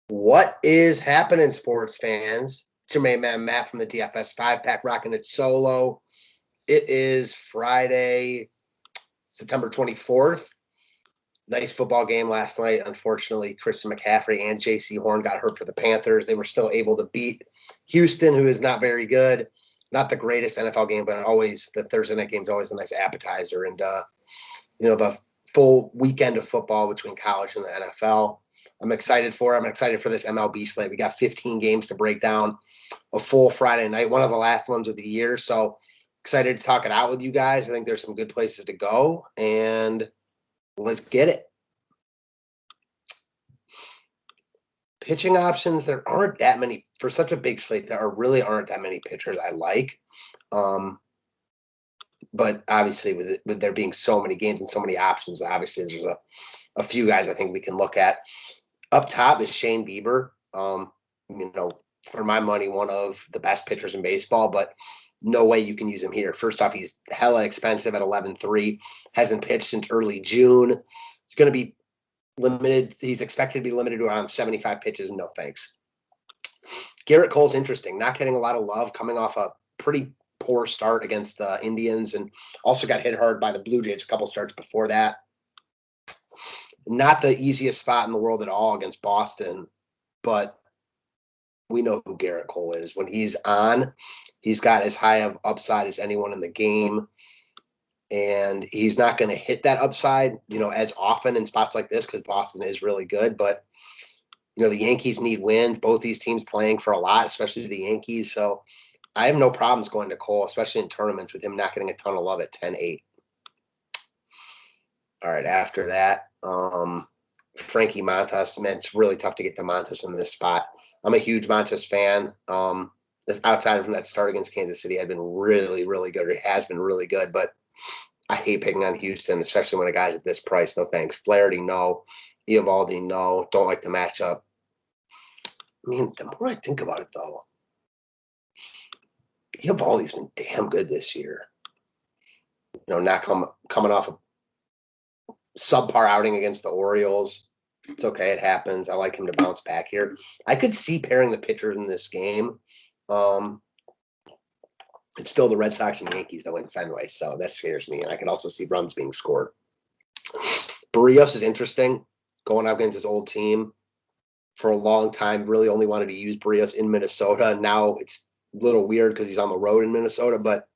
What is happening, sports fans? It's your main man, Matt from the DFS 5-pack, rocking it solo. It is Friday, September 24th. Nice football game last night. Unfortunately, Christian McCaffrey and J.C. Horn got hurt for the Panthers. They were still able to beat Houston, who is not very good. Not the greatest NFL game, but always the Thursday night game is always a nice appetizer. And, the full weekend of football between college and the NFL. I'm excited for it. I'm excited for this MLB slate. We got 15 games to break down, a full Friday night, one of the last ones of the year. So excited to talk it out with you guys. I think there's some good places to go, and let's get it. Pitching options, there aren't that many. For such a big slate, really aren't that many pitchers I like. But obviously, with there being so many games and so many options, obviously there's a few guys I think we can look at. Up top is Shane Bieber. For my money, one of the best pitchers in baseball, but no way you can use him here. First off, he's hella expensive at 11.3. Hasn't pitched since early June. He's going to be limited. He's expected to be limited to around 75 pitches. No thanks. Garrett Cole's interesting. Not getting a lot of love, coming off a pretty poor start against the Indians, and also got hit hard by the Blue Jays a couple starts before that. Not the easiest spot in the world at all against Boston, but we know who Garrett Cole is. When he's on, he's got as high of upside as anyone in the game, and he's not going to hit that upside, as often in spots like this because Boston is really good. But, the Yankees need wins. Both these teams playing for a lot, especially the Yankees. So I have no problems going to Cole, especially in tournaments with him not getting a ton of love at 10-8. All right, after that, Frankie Montas. Man, it's really tough to get to Montas in this spot. I'm a huge Montas fan. Outside from that start against Kansas City, I've been really, really good. Or he has been really good, but I hate picking on Houston, especially when a guy's at this price. No thanks. Flaherty, no. Eovaldi, no. Don't like the matchup. I mean, the more I think about it, though, Eovaldi's been damn good this year. Not coming off a subpar outing against the Orioles. It's okay. It happens. I like him to bounce back here. I could see pairing the pitchers in this game. It's still the Red Sox and Yankees that win Fenway, so that scares me. And I can also see runs being scored. Barrios is interesting, going up against his old team. For a long time, really only wanted to use Barrios in Minnesota. Now it's a little weird because he's on the road in Minnesota, but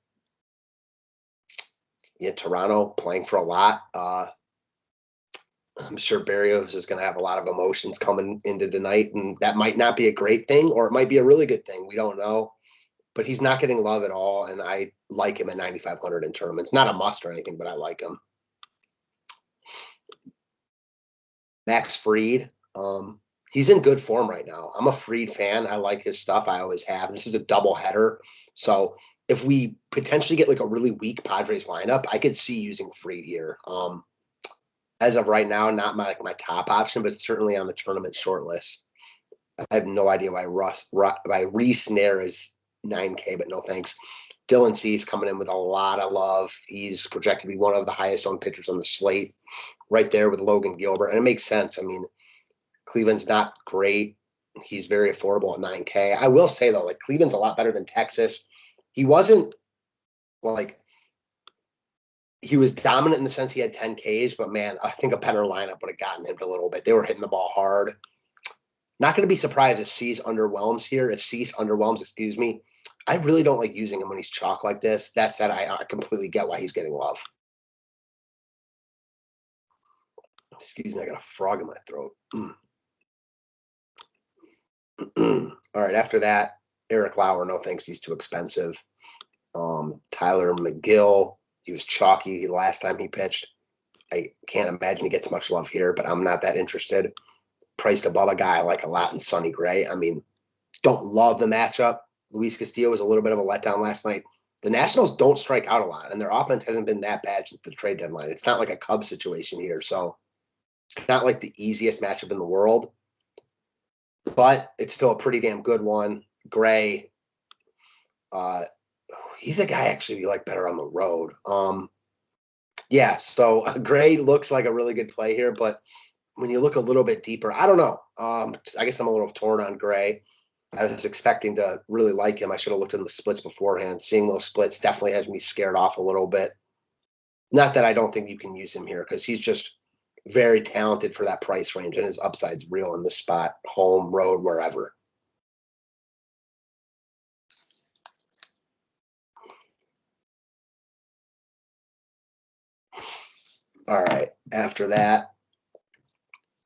Toronto playing for a lot. I'm sure Barrios is going to have a lot of emotions coming into tonight, and that might not be a great thing, or it might be a really good thing. We don't know. But he's not getting love at all, and I like him at 9,500 in tournaments. Not a must or anything, but I like him. Max Fried. He's in good form right now. I'm a Fried fan. I like his stuff. I always have. This is a doubleheader. So if we potentially get like a really weak Padres lineup, I could see using Fried here. As of right now, not my top option, but certainly on the tournament short list. I have no idea why Reese Nair is 9K, but no thanks. Dylan Cease coming in with a lot of love. He's projected to be one of the highest owned pitchers on the slate, right there with Logan Gilbert. And it makes sense. I mean, Cleveland's not great. He's very affordable at 9K. I will say, though, Cleveland's a lot better than Texas. He wasn't he was dominant in the sense he had 10 Ks, but man, I think a better lineup would have gotten him a little bit. They were hitting the ball hard. Not going to be surprised if Cease underwhelms here. I really don't like using him when he's chalk like this. That said, I completely get why he's getting love. Excuse me, I got a frog in my throat. All right, after that, Eric Lauer, no thanks, he's too expensive. Tyler Mcgill, he was chalky the last time he pitched. I can't imagine he gets much love here, but I'm not that interested. Priced above a guy I like a lot in Sonny Gray. I mean, don't love the matchup. Luis Castillo was a little bit of a letdown last night. The Nationals don't strike out a lot, and their offense hasn't been that bad since the trade deadline. It's not like a Cubs situation here, so it's not like the easiest matchup in the world, but it's still a pretty damn good one. Gray, he's a guy actually we like better on the road. So Gray looks like a really good play here, but when you look a little bit deeper, I don't know. I guess I'm a little torn on Gray. I was expecting to really like him. I should have looked in the splits beforehand. Seeing those splits definitely has me scared off a little bit. Not that I don't think you can use him here, because he's just very talented for that price range, and his upside's real in this spot, home, road, wherever. All right. After that,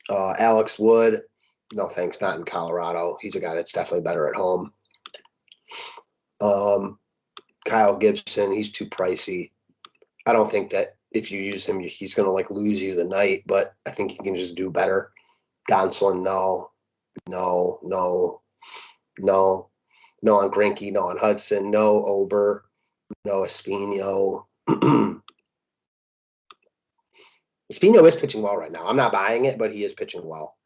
Alex Wood. No thanks, not in Colorado. He's a guy that's definitely better at home. Kyle Gibson, he's too pricey. I don't think that if you use him, he's going to like lose you the night, but I think he can just do better. Gonsolin, no on Greinke, no on Hudson, no Ober, no Espino. Espino is pitching well right now. I'm not buying it, but he is pitching well.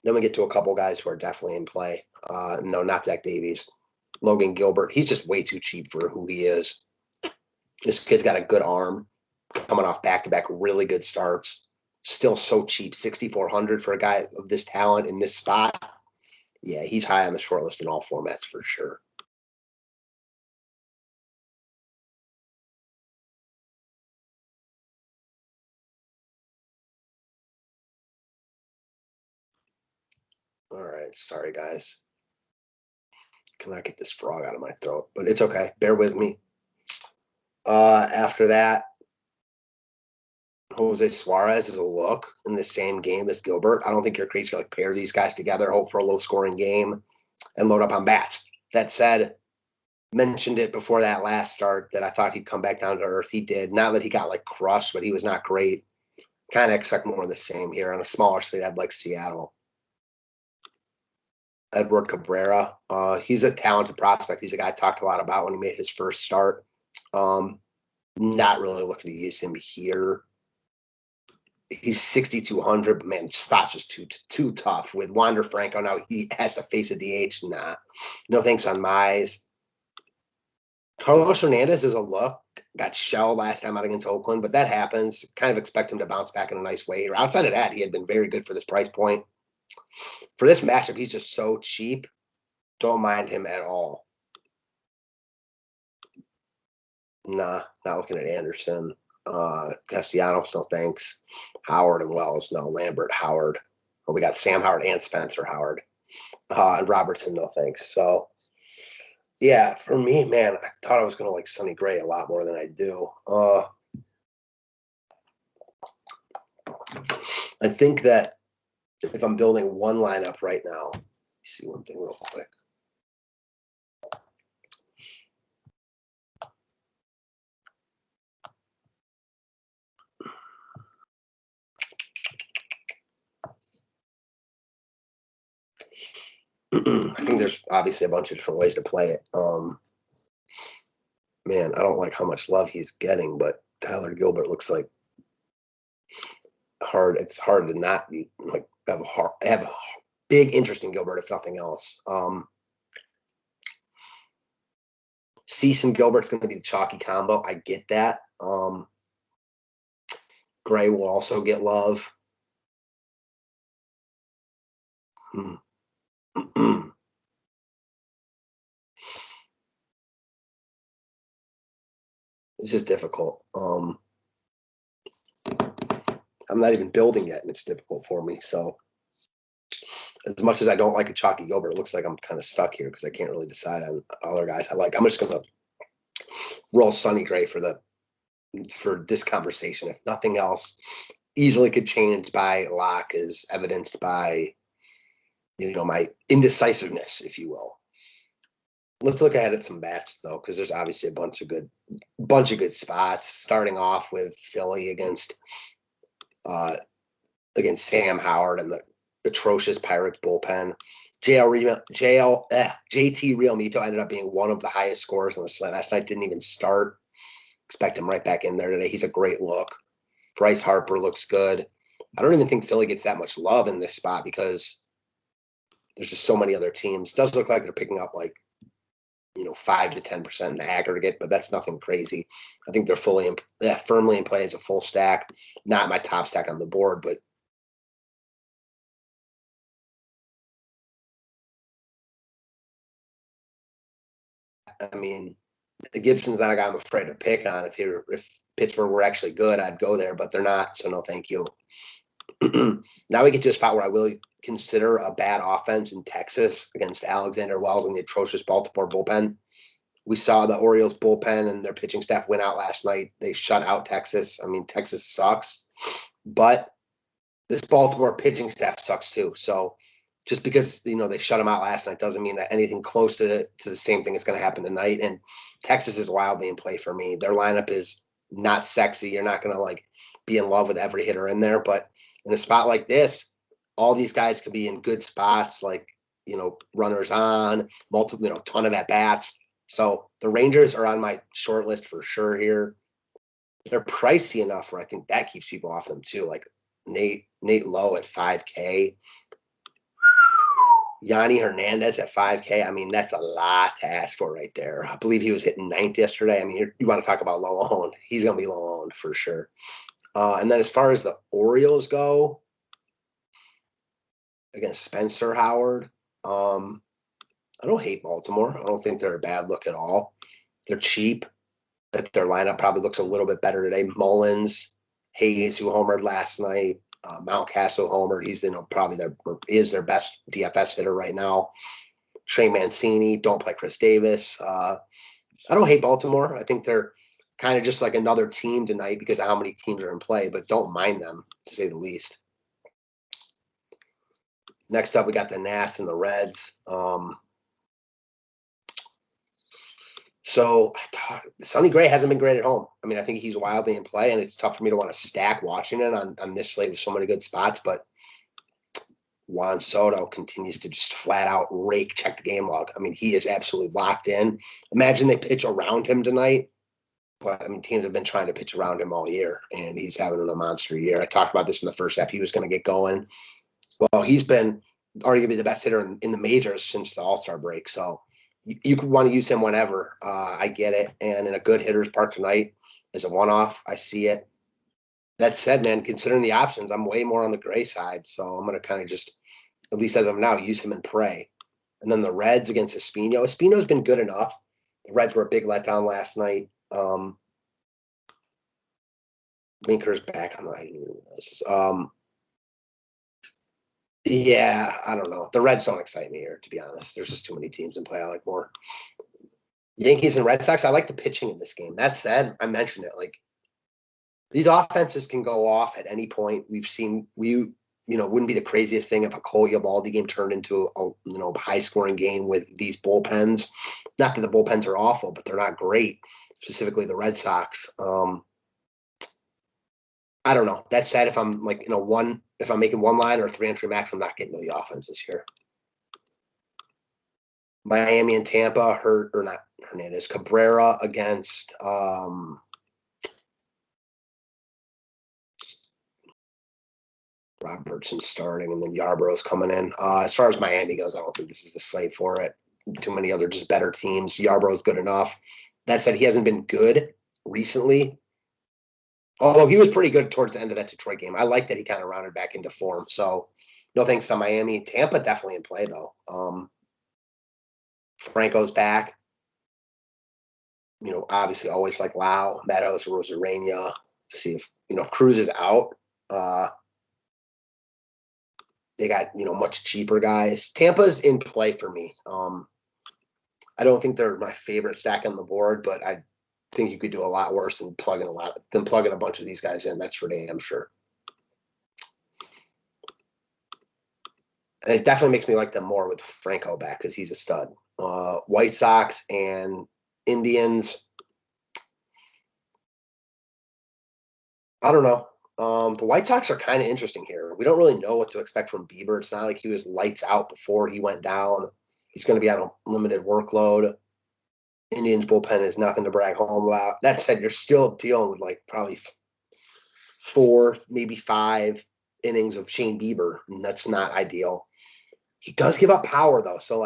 Then we get to a couple guys who are definitely in play. No, not Zach Davies. Logan Gilbert. He's just way too cheap for who he is. This kid's got a good arm, coming off back-to-back really good starts. Still so cheap, 6,400 for a guy of this talent in this spot. Yeah, he's high on the short list in all formats for sure. All right, sorry guys. Cannot get this frog out of my throat, but it's okay. Bear with me. After that, Jose Suarez is a look in the same game as Gilbert. I don't think you're crazy to like pair these guys together, hope for a low-scoring game, and load up on bats. That said, mentioned it before that last start that I thought he'd come back down to earth. He did. Not that he got like crushed, but he was not great. Kind of expect more of the same here on a smaller slate. I'd like Seattle. Edward Cabrera. He's a talented prospect. He's a guy I talked a lot about when he made his first start. Not really looking to use him here. He's 6,200, but man, Stott's just too tough. With Wander Franco now, he has to face a DH. Nah, no thanks on Mize. Carlos Hernandez is a look. Got shelled last time out against Oakland, but that happens. Kind of expect him to bounce back in a nice way here. Outside of that, he had been very good for this price point. For this matchup, he's just so cheap. Don't mind him at all. Nah, not looking at Anderson. Castellanos, no thanks. Howard and Wells, no. Lambert, Howard. We got Sam Howard and Spencer Howard. And Robertson, no thanks. So, yeah, for me, man, I thought I was going to like Sonny Gray a lot more than I do. I think that if I'm building one lineup right now, let me see one thing real quick. I think there's obviously a bunch of different ways to play it. Man, I don't like how much love he's getting, but Tyler Gilbert looks like hard. It's hard to not like have a big interest in Gilbert, if nothing else. Cease and Gilbert's going to be the chalky combo. I get that. Gray will also get love. It's just difficult. I'm not even building yet, and it's difficult for me. So, as much as I don't like a chalky Gilbert, it looks like I'm kind of stuck here because I can't really decide on other guys I like. I'm just going to roll Sonny Gray for this conversation. If nothing else, easily could change by lock, is evidenced by my indecisiveness, if you will. Let's look ahead at some bats though, because there's obviously a bunch of good spots. Starting off with Philly against Sam Howard and the atrocious Pirates bullpen. JT Realmuto ended up being one of the highest scorers on the slate last night. Didn't even start. Expect him right back in there today. He's a great look. Bryce Harper looks good. I don't even think Philly gets that much love in this spot because there's just so many other teams. It does look like they're picking up like 5 to 10% in the aggregate, but that's nothing crazy. I think they're firmly in play as a full stack. Not my top stack on the board, but I mean, the Gibsons that I'm afraid to pick on. If Pittsburgh were actually good, I'd go there, but they're not. So no, thank you. Now we get to a spot where I will consider a bad offense in Texas against Alexander Wells and the atrocious Baltimore bullpen. We saw the Orioles bullpen and their pitching staff went out last night. They shut out Texas. I mean, Texas sucks, but this Baltimore pitching staff sucks too. So just because they shut them out last night doesn't mean that anything close to the same thing is going to happen tonight. And Texas is wildly in play for me. Their lineup is not sexy. You're not going to be in love with every hitter in there, but in a spot like this, all these guys could be in good spots, runners on, multiple, ton of at bats. So the Rangers are on my short list for sure here. They're pricey enough where I think that keeps people off them too. Like Nate Lowe at 5K, Yanni Hernandez at 5K. I mean, that's a lot to ask for right there. I believe he was hitting 9th yesterday. I mean, you want to talk about low owned. He's going to be low owned for sure. And then as far as the Orioles go, against Spencer Howard, I don't hate Baltimore. I don't think they're a bad look at all. They're cheap. That their lineup probably looks a little bit better today. Mullins, Hayes, who homered last night, Mountcastle homered. He's probably their best DFS hitter right now. Trey Mancini, don't play Chris Davis. I don't hate Baltimore. I think they're kind of just like another team tonight because of how many teams are in play, but don't mind them, to say the least. Next up, we got the Nats and the Reds. So Sonny Gray hasn't been great at home. I mean, I think he's wildly in play, and it's tough for me to want to stack Washington on this slate with so many good spots, but Juan Soto continues to just flat out check the game log. I mean, he is absolutely locked in. Imagine they pitch around him tonight. But I mean, teams have been trying to pitch around him all year, and he's having a monster year. I talked about this in the first half. He was going to get going. Well, he's been arguably the best hitter in the majors since the All-Star break. So you could want to use him whenever. I get it. And in a good hitter's park tonight, as a one-off, I see it. That said, man, considering the options, I'm way more on the Gray side. So I'm going to kind of just, at least as of now, use him and pray. And then the Reds against Espino. Espino's been good enough. The Reds were a big letdown last night. Winker's back on the yeah, I don't know. The Reds don't excite me here, to be honest. There's just too many teams in play I like more. Yankees and Red Sox, I like the pitching in this game. That said, I mentioned it. These offenses can go off at any point. We've seen wouldn't be the craziest thing if a Cole Eovaldi game turned into a high scoring game with these bullpens. Not that the bullpens are awful, but they're not great. Specifically the Red Sox. I don't know. That said, if I'm if I'm making one line or a 3-entry max, I'm not getting to the offenses here. Miami and Tampa Hernandez. Cabrera against Robertson starting, and then Yarborough's coming in. As far as Miami goes, I don't think this is the slate for it. Too many other just better teams. Yarborough's good enough. That said, he hasn't been good recently. Although he was pretty good towards the end of that Detroit game. I like that he kind of rounded back into form. So no thanks to Miami. Tampa definitely in play, though. Franco's back. Obviously always like Lau, Meadows, Rosarena. See if Cruz is out. They got, much cheaper guys. Tampa's in play for me. I don't think they're my favorite stack on the board, but I think you could do a lot worse than plugging a bunch of these guys in. That's for damn sure. And it definitely makes me like them more with Franco back because he's a stud. White Sox and Indians. I don't know. The White Sox are kind of interesting here. We don't really know what to expect from Bieber. It's not like he was lights out before he went down. He's going to be on a limited workload. Indians bullpen is nothing to brag home about. That said, you're still dealing with probably 4, maybe 5 innings of Shane Bieber, and that's not ideal. He does give up power though, so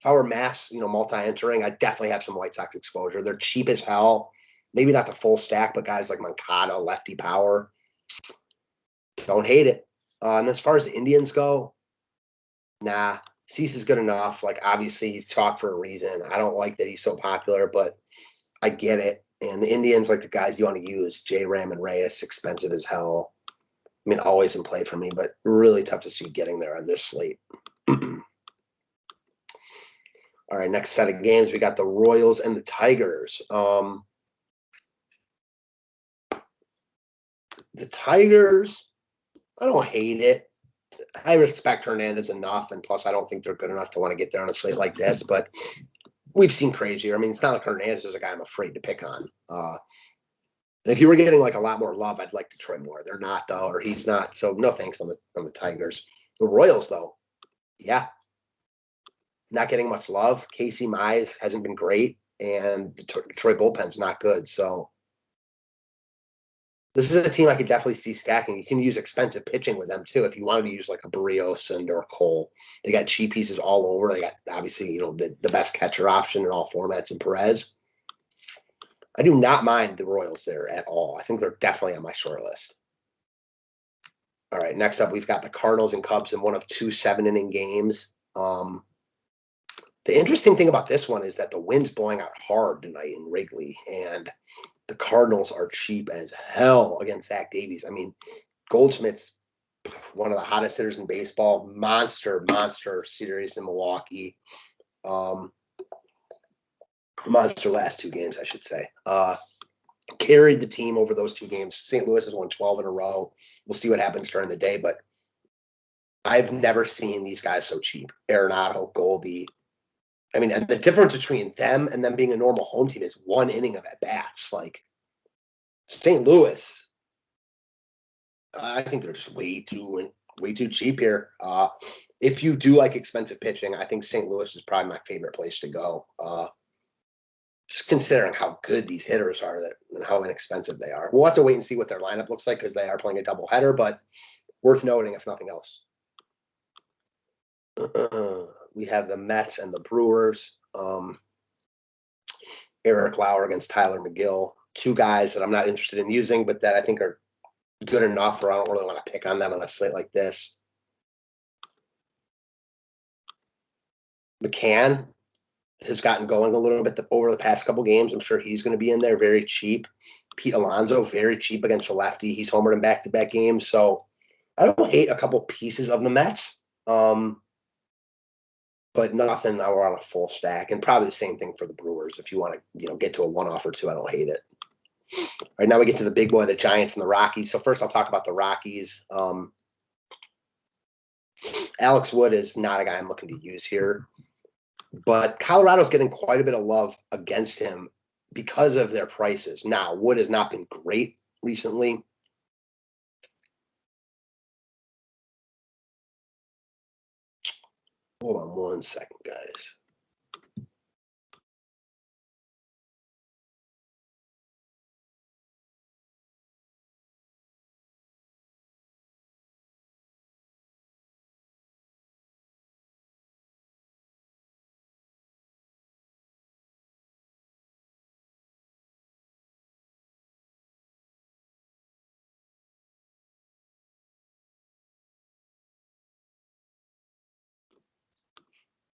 if I were mass, multi-entering, I definitely have some White Sox exposure. They're cheap as hell. Maybe not the full stack, but guys like Moncada, lefty power, don't hate it. And as far as the Indians go, nah, Cease is good enough. Like, obviously, he's talked for a reason. I don't like that he's so popular, but I get it. And the Indians, like the guys you want to use, J-Ram and Reyes, expensive as hell. I mean, always in play for me, but really tough to see getting there on this slate. All right, next set of games, we got the Royals and the Tigers. The Tigers, I don't hate it. I respect Hernandez enough, and plus I don't think they're good enough to want to get there on a slate like this, but we've seen crazier. I mean, it's not like Hernandez is a guy I'm afraid to pick on. If you were getting like a lot more love, I'd like Detroit more. They're not, though, or he's not. So no thanks on the Tigers. The Royals, though, yeah, not getting much love. Casey Mize hasn't been great, and the Detroit bullpen's not good. So this is a team I could definitely see stacking. You can use expensive pitching with them, too, if you wanted to use like a Barrios and or a Cole. They got cheap pieces all over. They got, obviously, the best catcher option in all formats in Perez. I do not mind the Royals there at all. I think they're definitely on my short list. All right, next up, we've got the Cardinals and Cubs in one of 2 7-inning games. The interesting thing about this one is that the wind's blowing out hard tonight in Wrigley, and the Cardinals are cheap as hell against Zach Davies. I mean, Goldschmidt's one of the hottest hitters in baseball. Monster series in Milwaukee. Monster last 2 games, I should say. Carried the team over those 2 games. St. Louis has won 12 in a row. We'll see what happens during the day, but I've never seen these guys so cheap. Arenado, Goldie. I mean, and the difference between them and them being a normal home team is 1 inning of at-bats. Like, St. Louis, I think they're just way too cheap here. If you do like expensive pitching, I think St. Louis is probably my favorite place to go. Just considering how good these hitters are and how inexpensive they are. We'll have to wait and see what their lineup looks like because they are playing a doubleheader, but worth noting if nothing else. We have the Mets and the Brewers. Eric Lauer against Tyler McGill. 2 guys that I'm not interested in using, but that I think are good enough, or I don't really want to pick on them on a slate like this. McCann has gotten going a little bit over the past couple games. I'm sure he's going to be in there very cheap. Pete Alonso, very cheap against the lefty. He's homered in back-to-back games. So I don't hate a couple pieces of the Mets, but nothing I want on a full stack. And probably the same thing for the Brewers. If you want to get to a one-off or 2, I don't hate it. All right, now we get to the big boy, the Giants and the Rockies. So first I'll talk about the Rockies. Alex Wood is not a guy I'm looking to use here. But Colorado's getting quite a bit of love against him because of their prices. Now, Wood has not been great recently. Hold on 1 second, guys.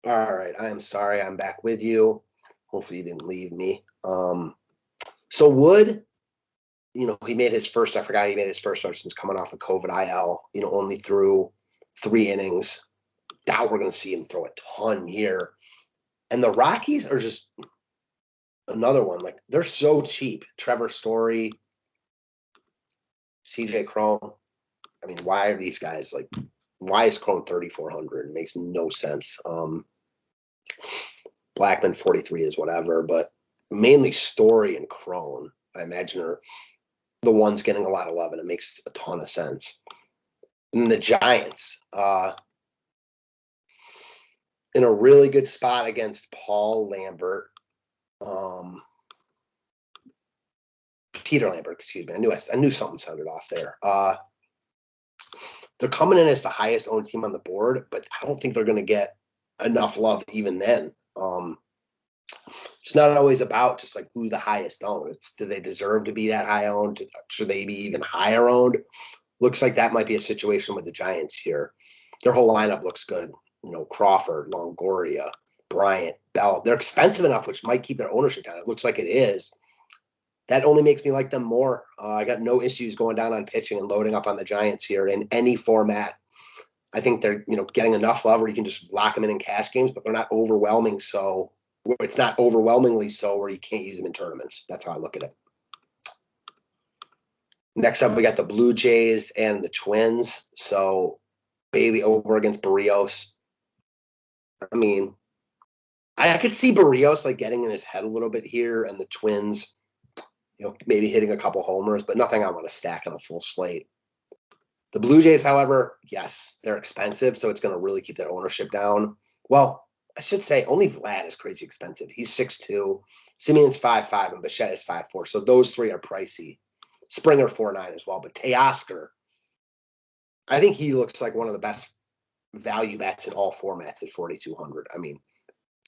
All right, I am sorry. I'm back with you. Hopefully you didn't leave me. So Wood, he made his first, I forgot he made his first start since coming off the COVID IL, only threw 3 innings. Doubt we're going to see him throw a ton here. And the Rockies are just another one. Like, they're so cheap. Trevor Story, CJ Cron. I mean, why are these guys like, why is Cron 3,400? It makes no sense. Blackman 43 is whatever, but mainly Story and Cron, I imagine, are the ones getting a lot of love, and it makes a ton of sense. And the Giants, in a really good spot against Paul Lambert. Peter Lambert, excuse me. I knew something sounded off there. They're coming in as the highest owned team on the board, but I don't think they're going to get enough love even then. It's not always about just like who the highest owned. It's do they deserve to be that high owned? Should they be even higher owned? Looks like that might be a situation with the Giants here. Their whole lineup looks good. Crawford, Longoria, Bryant, Bell. They're expensive enough, which might keep their ownership down. It looks like it is. That only makes me like them more. I got no issues going down on pitching and loading up on the Giants here in any format. I think they're getting enough love where you can just lock them in cash games, but they're not overwhelming. So it's not overwhelmingly so where you can't use them in tournaments. That's how I look at it. Next up, we got the Blue Jays and the Twins. So Bailey over against Barrios. I mean, I could see Barrios like getting in his head a little bit here, and the Twins, maybe hitting a couple homers, but nothing I want to stack on a full slate. The Blue Jays, however, yes, they're expensive, so it's going to really keep their ownership down. Well, I should say only Vlad is crazy expensive. He's 6'2", Simeon's 5'5", and Bichette is 5'4", so those three are pricey. Springer 4'9" as well, but Teoscar, I think he looks like one of the best value bats in all formats at 4,200. I mean,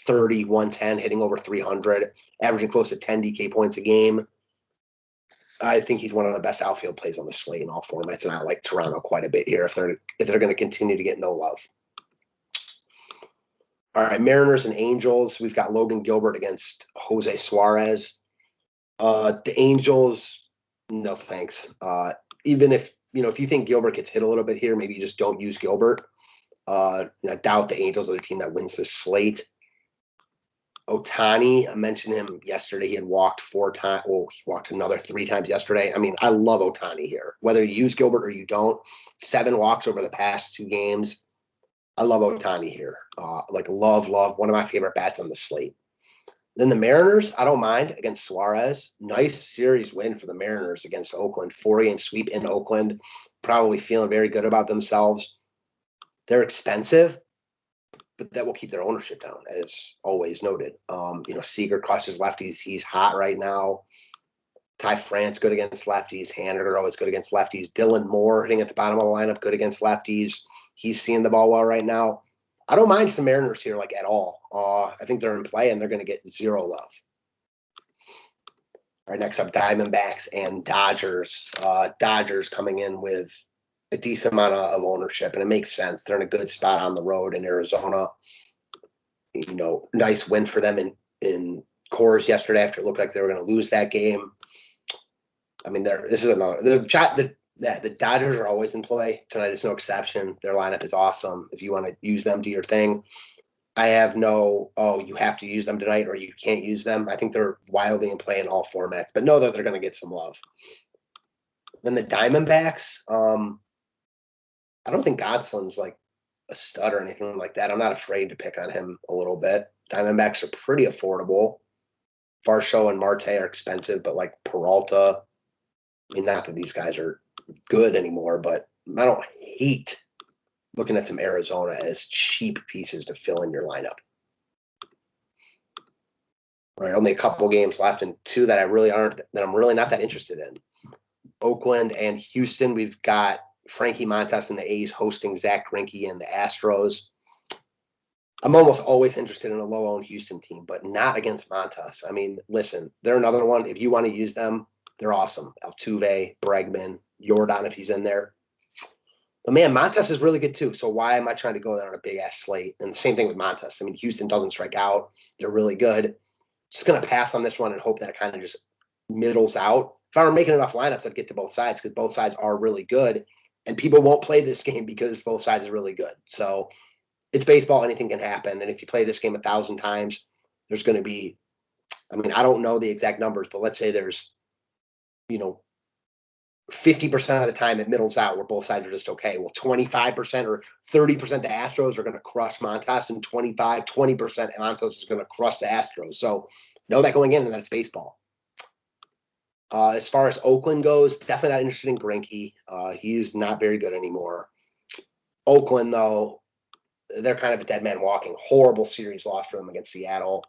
30, 110, hitting over 300, averaging close to 10 DK points a game. I think he's one of the best outfield plays on the slate in all formats, and I like Toronto quite a bit here if they're going to continue to get no love. All right, Mariners and Angels. We've got Logan Gilbert against Jose Suarez. The Angels, no thanks. Even if you think Gilbert gets hit a little bit here, maybe you just don't use Gilbert. I doubt the Angels are the team that wins this slate. Ohtani, I mentioned him yesterday. He had walked 4 times. Well, he walked another 3 times yesterday. I mean, I love Ohtani here. Whether you use Gilbert or you don't, 7 walks over the past 2 games. I love Ohtani here. Love. One of my favorite bats on the slate. Then the Mariners, I don't mind against Suarez. Nice series win for the Mariners against Oakland. 4-game sweep in Oakland. Probably feeling very good about themselves. They're expensive, but that will keep their ownership down, as always noted. Seager crosses lefties. He's hot right now. Ty France, good against lefties. Haniger, always good against lefties. Dylan Moore, hitting at the bottom of the lineup, good against lefties. He's seeing the ball well right now. I don't mind some Mariners here, at all. I think they're in play, and they're going to get 0 love. All right, next up, Diamondbacks and Dodgers. Dodgers coming in with a decent amount of ownership, and it makes sense. They're in a good spot on the road in Arizona. Nice win for them in Coors yesterday after it looked like they were going to lose that game. I mean, this is another. The Dodgers are always in play. Tonight is no exception. Their lineup is awesome. If you want to use them, do your thing. I have you have to use them tonight or you can't use them. I think they're wildly in play in all formats, but know that they're going to get some love. Then the Diamondbacks, I don't think Godslin's like a stud or anything like that. I'm not afraid to pick on him a little bit. Diamondbacks are pretty affordable. Varsho and Marte are expensive, but like Peralta, I mean, not that these guys are good anymore, but I don't hate looking at some Arizona as cheap pieces to fill in your lineup. Right, only a couple games left, and 2 that I'm really not that interested in. Oakland and Houston. We've got Frankie Montas and the A's hosting Zack Greinke and the Astros. I'm almost always interested in a low-owned Houston team, but not against Montas. I mean, listen, they're another one. If you want to use them, they're awesome. Altuve, Bregman, Jordan if he's in there. But man, Montas is really good too. So why am I trying to go there on a big-ass slate? And the same thing with Montas. I mean, Houston doesn't strike out. They're really good. Just going to pass on this one and hope that it kind of just middles out. If I were making enough lineups, I'd get to both sides because both sides are really good. And people won't play this game because both sides are really good. So it's baseball. Anything can happen. And if you play this game 1,000 times, there's going to be, I mean, I don't know the exact numbers, but let's say there's, 50% of the time it middles out where both sides are just okay. Well, 25% or 30% the Astros are going to crush Montas, and 20% Montas is going to crush the Astros. So know that going in, and that's baseball. As far as Oakland goes, definitely not interested in Greinke. He's not very good anymore. Oakland, though, they're kind of a dead man walking. Horrible series loss for them against Seattle.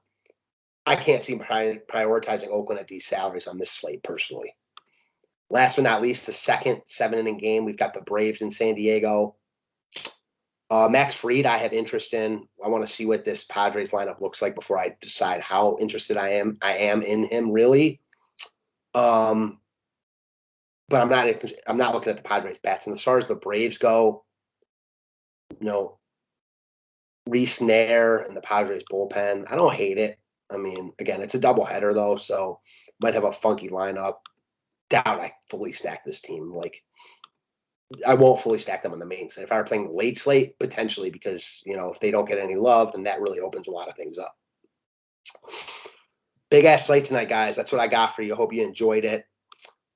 I can't see prioritizing Oakland at these salaries on this slate personally. Last but not least, the second 7-inning game, we've got the Braves in San Diego. Max Fried, I have interest in. I want to see what this Padres lineup looks like before I decide how interested I am. I am in him, really. But I'm not. I'm not looking at the Padres bats. And as far as the Braves go, Reese Nair and the Padres bullpen. I don't hate it. I mean, again, it's a doubleheader though, so might have a funky lineup. Doubt I fully stack this team. Like, I won't fully stack them on the main slate. If I were playing the late slate, potentially, because if they don't get any love, then that really opens a lot of things up. Big ass slate tonight, guys. That's what I got for you. Hope you enjoyed it.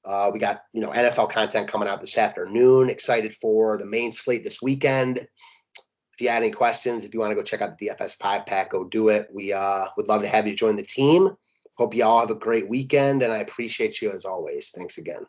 We got NFL content coming out this afternoon. Excited for the main slate this weekend. If you had any questions, if you want to go check out the DFS 5-pack, go do it. We would love to have you join the team. Hope you all have a great weekend, and I appreciate you as always. Thanks again.